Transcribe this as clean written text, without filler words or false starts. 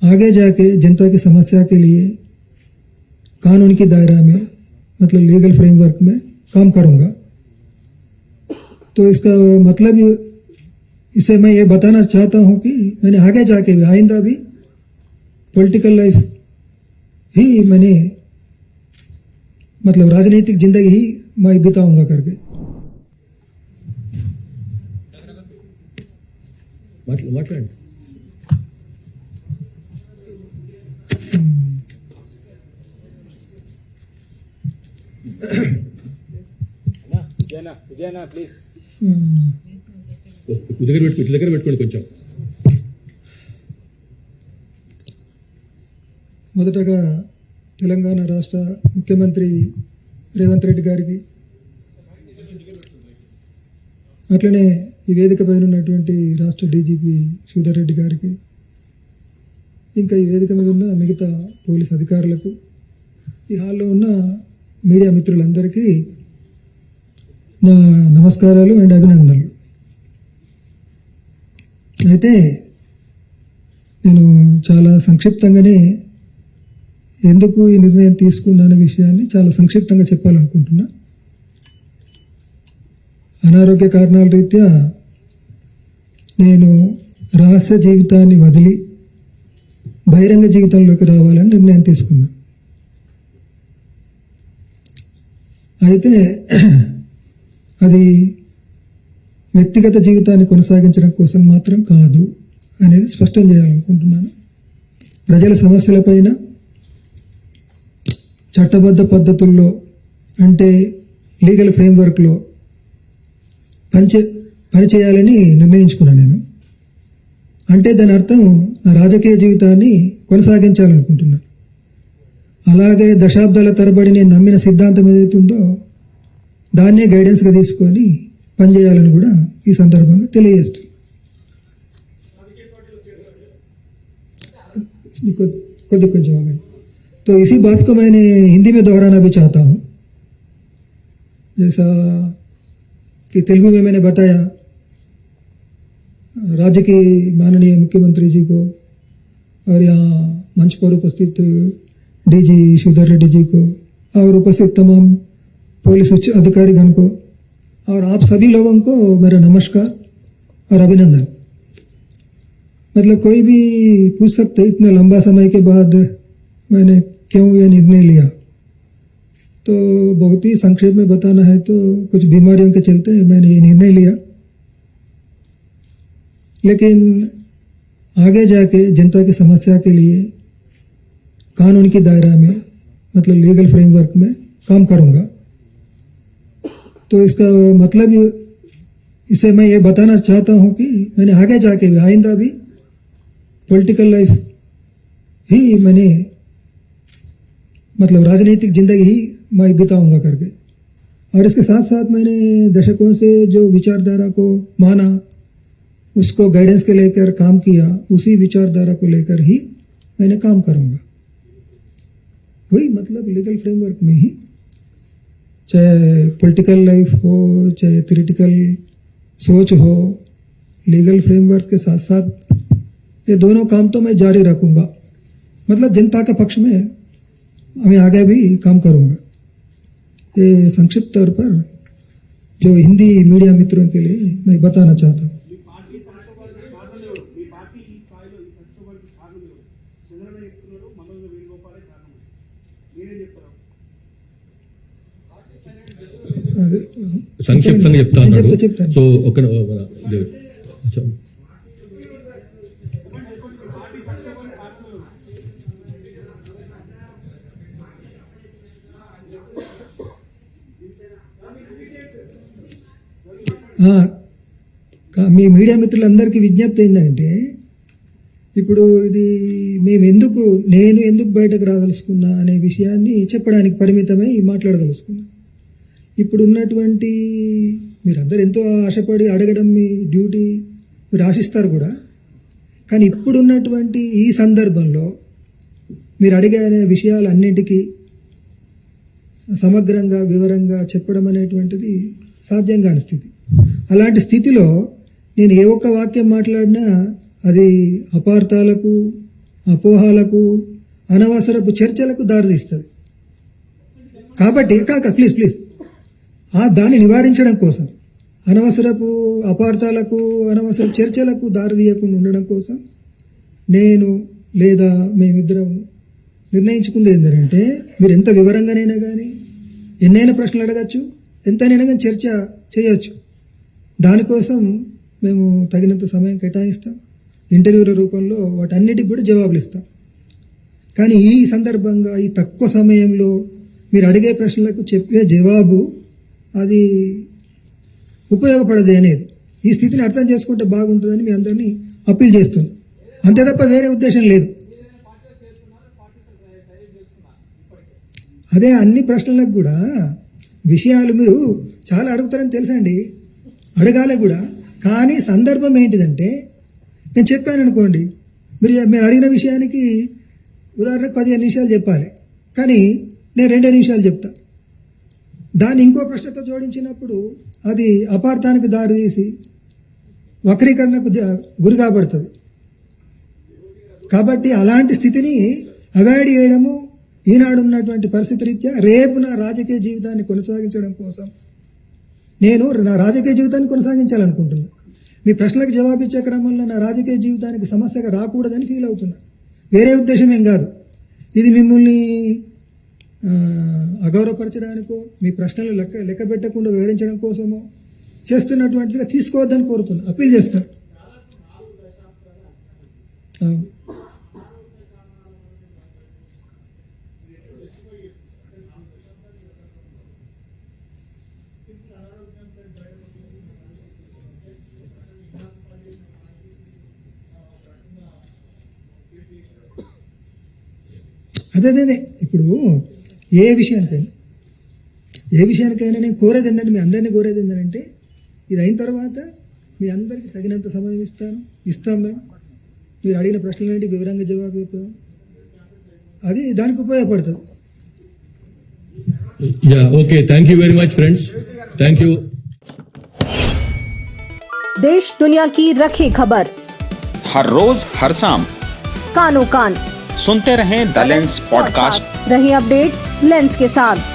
आगे जाके जनता की समस्या के लिए कानून की दायरा में मतलब लीगल फ्रेमवर्क में काम करूंगा। तो इसका मतलब इसे मैं ये बताना चाहता हूं कि मैंने आगे जाके भी आइंदा भी पॉलिटिकल लाइफ ही मैंने मतलब राजनीतिक जिंदगी ही मैं बिताऊंगा करके మాట్లాడండి. దగ్గర పెట్టుకోండి కొంచెం. మొదటగా తెలంగాణ రాష్ట్ర ముఖ్యమంత్రి రేవంత్ రెడ్డి గారికి, అట్లనే ఈ వేదిక పైన ఉన్నటువంటి రాష్ట్ర డీజీపీ శ్రీధర్ రెడ్డి గారికి, ఇంకా ఈ వేదిక మీద ఉన్న మిగతా పోలీస్ అధికారులకు, ఈ హాల్లో ఉన్న మీడియా మిత్రులందరికీ నా నమస్కారాలు అండ్ అభినందనలు. అయితే నేను చాలా సంక్షిప్తంగానే ఎందుకు ఈ నిర్ణయం తీసుకున్నానే విషయాన్ని చాలా సంక్షిప్తంగా చెప్పాలనుకుంటున్నా. అనారోగ్య కారణాల రీత్యా నేను రహస్య జీవితాన్ని వదిలి బహిరంగ జీవితంలోకి రావాలని నిర్ణయం తీసుకున్నా. అయితే అది వ్యక్తిగత జీవితాన్ని కొనసాగించడం కోసం మాత్రం కాదు అనేది స్పష్టం చేయాలనుకుంటున్నాను. ప్రజల సమస్యలపైన చట్టబద్ధ పద్ధతుల్లో అంటే లీగల్ ఫ్రేమ్వర్క్లో పనిచేయాలని నిర్ణయించుకున్నాను నేను. అంటే దాని అర్థం నా రాజకీయ జీవితాన్ని కొనసాగించాలనుకుంటున్నాను. అలాగే దశాబ్దాల తరబడి నేను నమ్మిన సిద్ధాంతం ఏదైతుందో దాన్నే గైడెన్స్గా తీసుకొని పనిచేయాలని కూడా ఈ సందర్భంగా తెలియజేస్తుంది. కొంచెం आगे तो इसी बात को मैंने हिंदी में दोहराना भी चाहता हूँ. जैसा कि तेलुगु में मैंने बताया राज्य के माननीय मुख्यमंत्री जी को और यहाँ मंच पर उपस्थित डीजी श्रीधर रेड्डी जी को और उपस्थित तमाम पुलिस उच्च अधिकारीगण को और आप सभी लोगों को मेरा नमस्कार और अभिनंदन. मतलब कोई भी पूछ सकते इतने लंबा समय के बाद मैंने क्यों यह निर्णय लिया. तो बहुत ही संक्षेप में बताना है तो कुछ बीमारियों के चलते मैंने ये निर्णय लिया. लेकिन आगे जाके जनता की समस्या के लिए कानून की दायरा में मतलब लीगल फ्रेमवर्क में काम करूंगा. तो इसका मतलब इसे मैं ये बताना चाहता हूं कि मैंने आगे जाके भी आइंदा भी पॉलिटिकल लाइफ ही मैंने मतलब राजनीतिक जिंदगी ही मैं बिताऊंगा करके. और इसके साथ साथ मैंने दशकों से जो विचारधारा को माना उसको गाइडेंस के लेकर काम किया, उसी विचारधारा को लेकर ही मैंने काम करूंगा. वही मतलब लीगल फ्रेमवर्क में ही, चाहे पॉलिटिकल लाइफ हो चाहे थ्योरेटिकल सोच हो, लीगल फ्रेमवर्क के साथ साथ ये दोनों काम तो मैं जारी रखूंगा. मतलब जनता के पक्ष में मैं आगे भी काम करूंगा. ये संक्षिप्त तौर पर जो हिंदी मीडिया मित्रों के लिए मैं बताना चाहता हूँ. సంక్షిప్తంగా చెప్తా అన్నాడు. సో ఒక మీ మీడియా మిత్రులందరికీ విజ్ఞప్తి ఏంటంటే ఇప్పుడు ఇది నేను ఎందుకు బయటకు రాదలుచుకున్నా అనే విషయాన్ని చెప్పడానికి పరిమితమై మాట్లాడదలుచుకున్నా. ఇప్పుడు ఉన్నటువంటి మీరందరూ ఎంతో ఆశపడి అడగడం మీ డ్యూటీ, మీరు ఆశిస్తారు కూడా. కానీ ఇప్పుడున్నటువంటి ఈ సందర్భంలో మీరు అడిగే విషయాలన్నింటికీ సమగ్రంగా వివరంగా చెప్పడం అనేటువంటిది సాధ్యం కాని స్థితి. అలాంటి స్థితిలో నేను ఏ ఒక్క వాక్యం మాట్లాడినా అది అపార్థాలకు అపోహలకు అనవసరపు చర్చలకు దారితీస్తుంది. కాబట్టి ప్లీజ్ దాన్ని నివారించడం కోసం, అనవసరపు అపార్థాలకు అనవసరపు చర్చలకు దారితీయకుండా ఉండడం కోసం నేను లేదా మేమిద్దరం నిర్ణయించుకుంది ఏంటంటే, మీరు ఎంత వివరంగానైనా కానీ ఎన్నైనా ప్రశ్నలు అడగచ్చు, ఎంతైనా కానీ చర్చ చేయొచ్చు. దానికోసం మేము తగినంత సమయం కేటాయిస్తాం, ఇంటర్వ్యూల రూపంలో వాటన్నిటికి కూడా జవాబులు ఇస్తాం. కానీ ఈ సందర్భంగా ఈ తక్కువ సమయంలో మీరు అడిగే ప్రశ్నలకు చెప్పే జవాబు అది ఉపయోగపడదు అనేది, ఈ స్థితిని అర్థం చేసుకుంటే బాగుంటుందని మీ అందరినీ అప్పీల్ చేస్తుంది. అంతే తప్ప వేరే ఉద్దేశం లేదు. అదే అన్ని ప్రశ్నలకు కూడా విషయాలు మీరు చాలా అడుగుతారని తెలుసండి, అడగాలి కూడా. కానీ సందర్భం ఏంటిదంటే, నేను చెప్పాను అనుకోండి, మీరు అడిగిన విషయానికి ఉదాహరణకు 15 నిమిషాలు చెప్పాలి, కానీ నేను 2 నిమిషాలు చెప్తా. దాన్ని ఇంకో ప్రశ్నతో జోడించినప్పుడు అది అపార్థానికి దారితీసి వక్రీకరణకు గురి కాబడుతుంది. కాబట్టి అలాంటి స్థితిని అవాయిడ్ చేయడము ఈనాడు ఉన్నటువంటి పరిస్థితి రీత్యా రేపు నా రాజకీయ జీవితాన్ని కొనసాగించడం కోసం నేను నా రాజకీయ జీవితాన్ని కొనసాగించాలనుకుంటున్నా. మీ ప్రశ్నలకు జవాబిచ్చే క్రమంలో నా రాజకీయ జీవితానికి సమస్యగా రాకూడదని ఫీల్ అవుతున్నా. వేరే ఉద్దేశం ఏం కాదు. ఇది మిమ్మల్ని అగౌరవపరచడానికో మీ ప్రశ్నలు లెక్క పెట్టకుండా వివరించడం కోసమో చేస్తున్నటువంటిదిగా తీసుకోవద్దని కోరుతున్నా, అప్పీల్ చేస్తున్నా. అదే ఇప్పుడు ఏ విషయానికైనా నేను కోరేది ఏంటంటే, మీ అందరినీ కోరేది ఏంటంటే, ఇది అయిన తర్వాత మీ అందరికీ తగినంత సమయం ఇస్తాం మేము. మీరు అడిగిన ప్రశ్నలన్నింటికి వివరంగా జవాబు చెప్తాం, అది దానికి ఉపయోగపడుతుంది. Okay, thank you very much friends, thank you. देश दुनिया की रखी खबर हर रोज हर शाम कानो कान सुनते रहें द लेंस पॉडकास्ट। रही अपडेट लेंस के साथ।